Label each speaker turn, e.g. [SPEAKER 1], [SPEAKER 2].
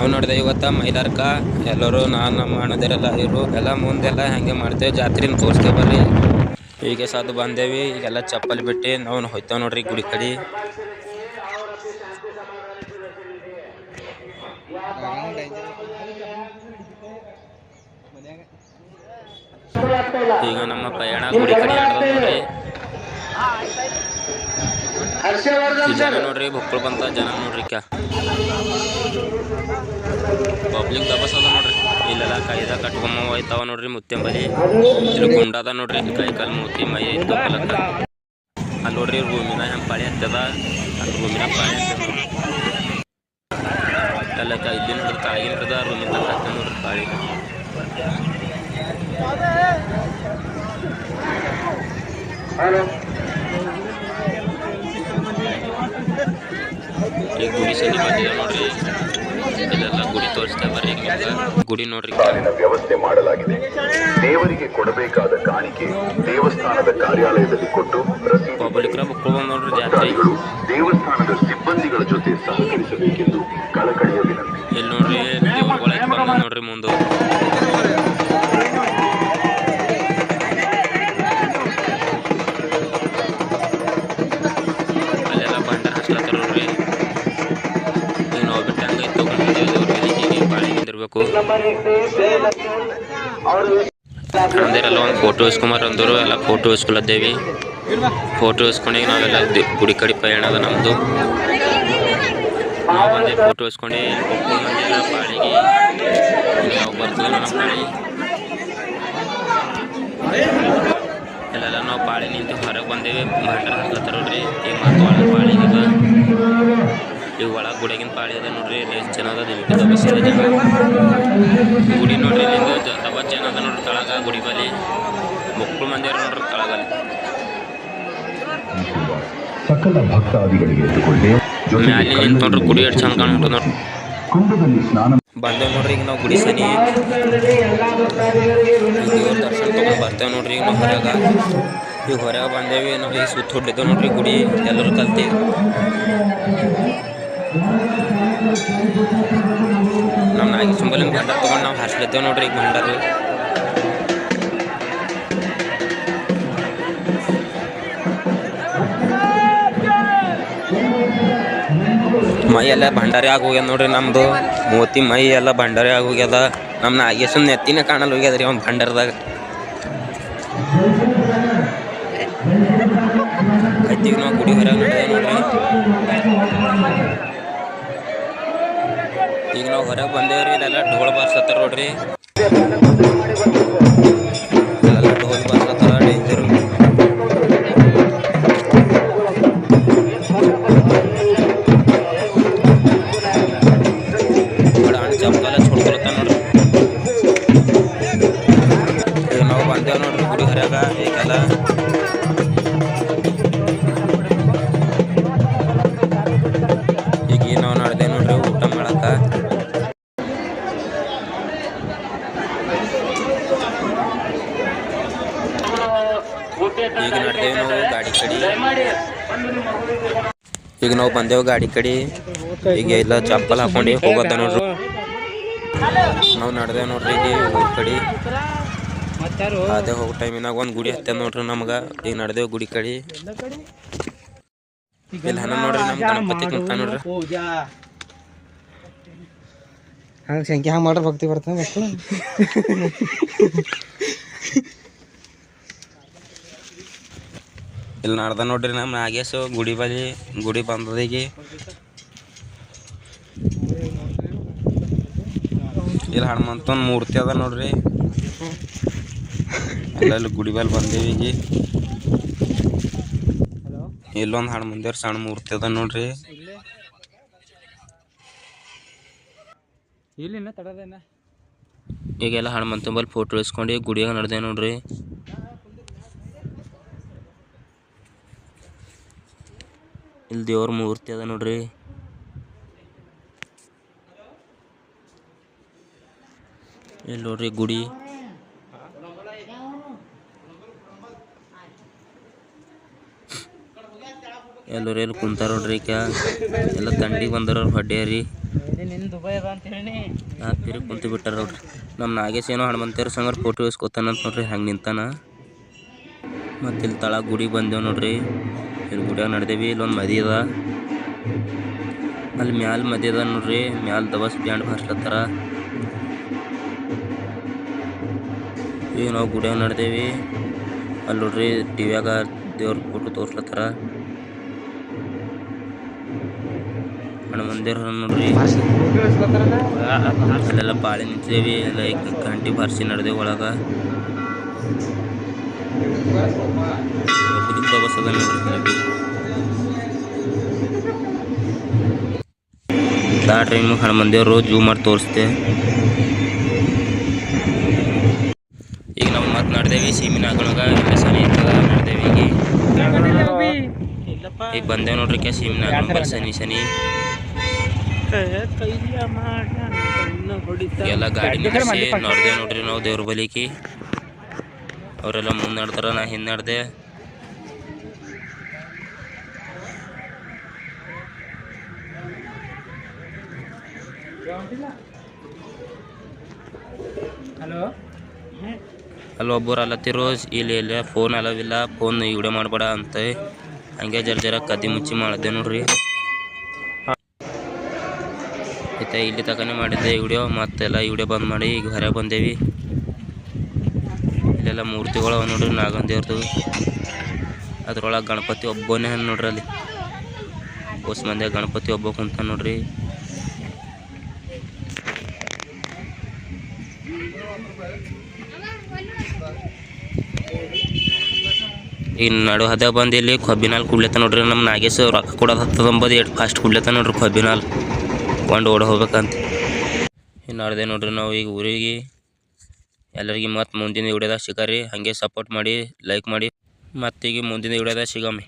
[SPEAKER 1] ನಾವು ನೋಡಿದೆ ಇವತ್ತು ಮೈಲಾರ್ಕ ಎಲ್ಲರೂ ನಮ್ಮ ಅಣ್ಣದಿರೆಲ್ಲ ಇರು ಎಲ್ಲ ಮುಂದೆಲ್ಲ ಹೆಂಗೆ ಮಾಡ್ತೇವೆ ಜಾತ್ರೆನ ತೋರಿಸ್ತೇವೆ ಬರ್ರಿ. ಈಗ ಸಾದು ಬಂದೇವಿ ಈಗೆಲ್ಲ ಚಪ್ಪಲಿ ಬಿಟ್ಟು ನಾವು ಹೋಯ್ತೇವೆ ನೋಡ್ರಿ ಗುಡಿ ಕಡೆ. ಈಗ ನಮ್ಮ ಪಯಣ ಗುಡಿ ಕಡೆ ನೋಡ್ರಿ. ಜನ ನೋಡ್ರಿ ಬಕ್ಕಳು ಬಂತ ಜನ ನೋಡ್ರಿ ಪಬ್ಲಿಕ್ ದಬಸ್ ಅದ ನೋಡ್ರಿ. ಇಲ್ಲೆಲ್ಲ ಕೈದ ಕಟ್ಕೊಂಬ ಹೋಯ್ತಾವ ನೋಡ್ರಿ ಮುತ್ತೆಂಬಲಿ. ಇಲ್ಲಿ ಗುಂಡದ ನೋಡ್ರಿ ಕೈ ಕಾಲು ಮೂತಿ ಮೈ ತಗೊಳಕ. ಅಲ್ಲಿ ನೋಡ್ರಿ ರೂಮಿನ ಹೆಂಗೆ ಪಾಳಿ ಹತ್ತದ ಅಲ್ಲಿ ರೂಮಿನ ಪಾಳಿ ಹತ್ತದ ಎಲ್ಲ ಇಲ್ಲಿ ನೋಡ್ರಿ ತಾಗಿನ ಹಿಡ್ದ ರೂಮಿನ ತಗ ಹತ್ತ ನೋಡ್ರಿ ಪಾಳಿ. ಈಗ ಗುಡಿ ಸನಿ ಬಂದಿದೆ ನೋಡ್ರಿ. ಇಲ್ಲೆಲ್ಲ ಗುಡಿ ತೋರಿಸ್ತಾ ಬರ್ರಿ. ಗುಡಿ ನೋಡ್ರಿ
[SPEAKER 2] ವ್ಯವಸ್ಥೆ ಮಾಡಲಾಗಿದೆ. ದೇವರಿಗೆ ಕೊಡಬೇಕಾದ ಕಾಣಿಕೆ ದೇವಸ್ಥಾನದ ಕಾರ್ಯಾಲಯದಲ್ಲಿ ಕೊಟ್ಟು
[SPEAKER 1] ಪಬ್ಲಿಕ್ರ ಮಕ್ಕಳು ಬಂದ್ ನೋಡ್ರಿ. ಜಾತ್ರೆ
[SPEAKER 2] ದೇವಸ್ಥಾನದ ಸಿಬ್ಬಂದಿಗಳ ಜೊತೆ ಸಹಕರಿಸಬೇಕೆಂದು ಕಳಕಳಿಯ ವಿನಂತಿ.
[SPEAKER 1] ಇಲ್ಲಿ ನೋಡ್ರಿ ದೇವ್ರಗಳಾಯ್ತು ಬಂದ ನೋಡ್ರಿ ಮುಂದೆ. ಅಲ್ಲೆಲ್ಲ ಬಂಡಾರ ಹಚ್ಲತ್ತಾರ ನೋಡ್ರಿ. ಈಗ ನಾವು ಬಿಟ್ಟಂಗೆ ತಗೊಂಡಿದ್ದೇವೆ ಬಾಳಿ ಬಂದಿರ್ಬೇಕು. ಅಂದೇರೆಲ್ಲ ಒಂದು ಫೋಟೋ ಇಸ್ಕೊಂಬಾರ ಅಂದರು. ಎಲ್ಲ ಫೋಟೋ ಇಸ್ಕೊಳದ್ದೇವಿ. ಫೋಟೋ ಇಸ್ಕೊಂಡು ನಾವೆಲ್ಲ ಗುಡಿ ಕಡೆ ಪಯಣ ಅದ ನಮ್ಮದು. ನಾವು ಬಂದೆ ಫೋಟೋ ಇಸ್ಕೊಂಡು ಮಂದಿಯೆಲ್ಲ ಬಾಳಿಗೆ ನಾವು ಬರ್ತದೆ ನಮ್ಮ ಬಾಳಿ. ಎಲ್ಲೆಲ್ಲ ನಾವು ಬಾಳಿ ನಿಂತು ಹೊರಗೆ ಬಂದೇವಿ. ಭಂಡಾರ ಹಾಕ್ಲತ್ತಾರ ನೋಡ್ರಿ. ಈಗ ಮತ್ತು ಒಳಗೆ ಬಾಳಿಗೆ ಈಗ ಒಳಗೆ ಗುಡಿಯಾಗಿನ ಪಾಳಿ ಅದ ನೋಡ್ರಿ. ಎಷ್ಟು ಜನ ಅದ ನಿಮಗೆ ದಬಸಿದ ಜನ. ಗುಡಿ ನೋಡ್ರಿ ಇಲ್ಲಿಂದ ದಬಸ್ ಜನ ಅದ ನೋಡ್ರಿ ತಳಗ ಗುಡಿ ಬಲಿ. ಮಕ್ಕಳು ಮಂದಿ ನೋಡ್ರಿ ತಳಗಲ್ಲಿ.
[SPEAKER 2] ಸಕಲ ಭಕ್ತಾದಿಗಳಿಗೆ
[SPEAKER 1] ಮ್ಯಾಲೆ ನಿಂತು ನೋಡ್ರಿ ಗುಡಿ ಎಷ್ಟು ಚಂದ ಕಾಣ್ತದ ನೋಡ್ರಿ. ಬಂದೇವ್ ನೋಡ್ರಿ ಈಗ ನಾವು ಗುಡಿ ಸನಿ. ದೇವ್ರ ದರ್ಶನ ತಗೊಂಡು ಬರ್ತೇವೆ ನೋಡ್ರಿ. ಈಗ ನಾವು ಹೊರಗೆ ಈಗ ಹೊರಗೆ ಬಂದೇವಿ. ನಾವು ಈಗ ಸುತ್ತ ಹೊಡ್ಲಿದ್ದೇವೆ ನೋಡ್ರಿ ಗುಡಿ ಎಲ್ಲರೂ ಕಲ್ತೀವಿ. ನಮ್ಮ ನಾಗಿ ಸುಂಬಲಿನ ಭಂಡಾರ ತೊಗೊಂಡು ನಾವು ಹಾಸ್ಲಿದ್ದೇವೆ ನೋಡ್ರಿ. ಈಗ ಭಂಡಾರ ಮೈ ಎಲ್ಲ ಭಂಡಾರಿ ಆಗಿ ಹೋಗ್ಯದ ನೋಡ್ರಿ. ನಮ್ಮದು ಮೂತಿ ಮೈ ಎಲ್ಲ ಭಂಡಾರಿ ಆಗಿ ಹೋಗ್ಯದ. ನಮ್ಮ ನಾಗೇಶನ್ ನೆತ್ತಿನ ಕಾಣಲ್ಲ ಹೋಗ್ಯದ ರೀ ಅವ್ನು ಭಂಡಾರದಾಗ. ಆಯ್ತು ಈಗ ನಾವು ಗುಡಿ ಹೊರಗೆ ನೋಡಿದೆ ನೋಡ್ರಿ. ಈಗ ನಾವು ಹೊರಗೆ ಬಂದೇವ್ರಿ. ಇಲ್ಲೆಲ್ಲ ಢೋಲ್ ಬಾರ್ಸತ್ತಾರ ನೋಡ್ರಿ. ಇಲ್ಲೆಲ್ಲ ಢೋಲ್ ಬಾರ್ಸತ್ತಾರ ಡೇಂಜರು. ಚಪ್ಪಲ ಹೊಡ್ಕೊಳತ್ತ ನೋಡ್ರಿ. ಈಗ ನಾವು ಬಂದೇವ್ ನೋಡ್ರಿ ಗುಡಿ ಹೊರಗ. ಈಗೆಲ್ಲ ಈಗ ನಾವು ನಡೆದೆ ನೋಡ್ರಿ ಊಟ ಮಾಡಕ. ಈಗ ನಡೆದೇವು ನಾವು ಗಾಡಿ ಕಡೆ. ಈಗ ನಾವು ಬಂದೇವು ಗಾಡಿ ಕಡೆ. ಈಗ ಎಲ್ಲ ಚಪ್ಪಲ್ ಹಾಕೊಂಡು ಹೋಗೋದ ನೋಡ್ರಿ. ನಾವು ನಡೆದೇವು ನೋಡ್ರಿ ಇಲ್ಲಿ ಊರ ಕಡೆ. ಅದೇ ಹೋಗೋ ಟೈಮಿನಾಗ ಒಂದು ಗುಡಿ ಹತ್ತದ ನೋಡ್ರಿ ನಮ್ಗೆ. ಈಗ ನಡೆದೇವು ಗುಡಿ ಕಡೆ. ಇಲ್ಲಿ ಹಣ ನೋಡ್ರಿ ನಮ್ಮ ಗಣಪತಿ ಕುಂತ ನೋಡ್ರಿ.
[SPEAKER 3] ಹಂಗೆ ಸಂಖ್ಯೆ ಹಂಗೆ ಮಾಡ್ರೆ ಭಕ್ತಿ ಬರ್ತದೆ ಮಕ್ಕಳು.
[SPEAKER 1] ಇಲ್ಲಿ ನಡ್ದ ನೋಡ್ರಿ ನಮ್ಮ ನಾಗೇಶು ಗುಡಿ ಬಲಿ. ಗುಡಿ ಬಂದದ ಈಗ. ಇಲ್ಲಿ ಹನುಮಂತನ ಮೂರ್ತಿ ಅದ ನೋಡ್ರಿ. ಅಲ್ಲೆಲ್ಲ ಗುಡಿ ಬಲ್ ಬಂದೇವಿ ಈಗ. ಇಲ್ಲೊಂದು ಹನುಮಂದಿರ ಸಣ್ಣ ಮೂರ್ತಿ ಅದ ನೋಡ್ರಿ. ಈಗೆಲ್ಲ ಹನುಮಂತನ ಬಲ್ ಫೋಟೋ ಇಸ್ಕೊಂಡು ಗುಡಿಯಾಗ ನಡೆದೆ ನೋಡ್ರಿ. ಇಲ್ಲಿ ದೇವ್ರ ಮೂರ್ತಿ ಅದ ನೋಡ್ರಿ. ಇಲ್ಲಿ ನೋಡ್ರಿ ಗುಡಿ. ಎಲ್ಲರೂ ಎಲ್ಲಿ ಕುಂತಾರ ನೋಡ್ರಿ. ಎಲ್ಲ ತಂಡಿಗೆ ಬಂದವ್ರ ಹೊಡ್ಯಾರಿ. ತಿರುಗಿ ಕುಂತು ಬಿಟ್ಟಾರ ನೋಡ್ರಿ. ನಮ್ಮ ನಾಗೇಶ್ ಏನೋ ಹನುಮಂತೇವ್ರ ಸಂಗರ್ ಫೋಟೋ ಇಸ್ಕೊತಾನಂತ ನೋಡ್ರಿ, ಹಂಗೆ ನಿಂತಾನ. ಮತ್ತು ಇಲ್ಲಿ ತಳ ಗುಡಿಗೆ ಬಂದೇವು ನೋಡ್ರಿ. ಇಲ್ಲಿ ಗುಡಿಯಾಗ ನಡೆದೇವಿ. ಇಲ್ಲೊಂದು ಮದಿ ಅದ, ಅಲ್ಲಿ ಮ್ಯಾಲ ಮದಿ ಅದ ನೋಡ್ರಿ. ಮ್ಯಾಲ ದಬಸ್ ಬ್ಯಾಂಡ್ ಬಾರ್ಸ್ಲತ್ತಾರ. ಈಗ ನಾವು ಗುಡಿಯಾಗ ನಡೆದೇವಿ. ಅಲ್ಲಿ ನೋಡ್ರಿ ಟಿವ್ಯಾಗ ದೇವ್ರ ಫೋಟೋ ತೋರ್ಸ್ಲತ್ತಾರ. ಹನುಮಂದಿರ ನೋಡ್ರಿ. ಅಲ್ಲೆಲ್ಲ ಪಾಳಿ ನಿಂತಿದ್ದೇವಿ. ಎಲ್ಲ ಗಂಟೆ ಬಾರಿಸಿ ನಡೆದೇವು ಒಳಗೆ. ದಬಸ್ ಅದ ನೋಡ್ರಿ. ದಾಟ್ರಿ ನಿಮ್ಗೆ ಹನುಮಂದಿಯವರು ಜೂ ಮಾಡಿ ತೋರಿಸ್ತೆ. ಈಗ ನಾವು ಮತ್ತೆ ನಡೆದೇವಿ ಸೀಮಿನಾಗಳೊಳಗೆ. ಎಲ್ಲ ಸನಿ ಇರ್ತದ ನಡೆದೇವಿ. ಈಗ ಬಂದೇವು ನೋಡ್ರಿ ಸೀಮಿನಾಗ ಬಲ್ ಸನಿ ಎಲ್ಲ ಗಾಡಿ ನಿಲ್ಲಿಸಿ ನೋಡ್ದೇವು ನೋಡ್ರಿ ನಾವು ದೇವ್ರ ಬಲಿಕಿ. ಅವರೆಲ್ಲ ಮುಂದೆ ನಡ್ತಾರ, ನಾ ಹಿಂದೆ ನಡ್ದೆ. ಅಲ್ಲಿ ಒಬ್ಬರು ಅಲ್ಲತ್ತಿರು, ಇಲ್ಲಿ ಎಲ್ಲ ಫೋನ್ ಅಲವಿಲ್ಲ, ಫೋನ್ ವಿಡಿಯೋ ಮಾಡಬೇಡ ಅಂತ. ಹಂಗೆ ಜರ ಕದ್ದಿ ಮುಚ್ಚಿ ಮಾಡಿದೆ ನೋಡ್ರಿ. ಆಯ್ತಾ, ಇಲ್ಲಿ ತಕನೇ ಮಾಡಿದ್ದೆ ವಿಡಿಯೋ. ಮತ್ತೆಲ್ಲ ವಿಡಿಯೋ ಬಂದ್ ಮಾಡಿ ಈಗ ಹೊರಗೆ ಬಂದೇವಿ. ಇಲ್ಲೆಲ್ಲ ಮೂರ್ತಿಗಳು ಅವ ನೋಡ್ರಿ ನಾಗಂದೇವ್ರದ್ದು. ಅದ್ರೊಳಗೆ ಗಣಪತಿ ಒಬ್ಬನೇ ನೋಡ್ರಿ. ಅಲ್ಲಿ ಹೊಸ ಮಂದಿಯಾಗ ಗಣಪತಿ ಒಬ್ಬ ಕುಂತ ನೋಡ್ರಿ. ಇನ್ನು ನಡು ಹದ ಬಂದು ಇಲ್ಲಿ ಕೊಬ್ಬಿನಾಲ್ ಕುಡ್ಲತ್ತ ನೋಡ್ರಿ. ನಮ್ಮ ನಾಗೇಶ್ ರೊಕ್ಕ ಕೊಡೋದು ಹತ್ತದಂಬದು ಎಷ್ಟು ಫಾಸ್ಟ್ ಕುಡ್ಲತ್ತ ನೋಡ್ರಿ ಕೊಬ್ಬಿನಾಲ್ ಕೊಂಡು ಓಡಿ ಹೋಗ್ಬೇಕಂತ. ಇನ್ನು ಅರ್ದೆ ನೋಡ್ರಿ ನಾವು ಈಗ ಊರಿಗೆ. ಎಲ್ಲರಿಗೆ ಮತ್ತು ಮುಂದಿನ ವಿಡಿಯೋದಾಗ ಸಿಗಾರಿ. ಹಾಗೆ ಸಪೋರ್ಟ್ ಮಾಡಿ, ಲೈಕ್ ಮಾಡಿ. ಮತ್ತೀಗ ಮುಂದಿನ ವಿಡಿಯೋದಾಗ ಸಿಗಮ್ಮಿ.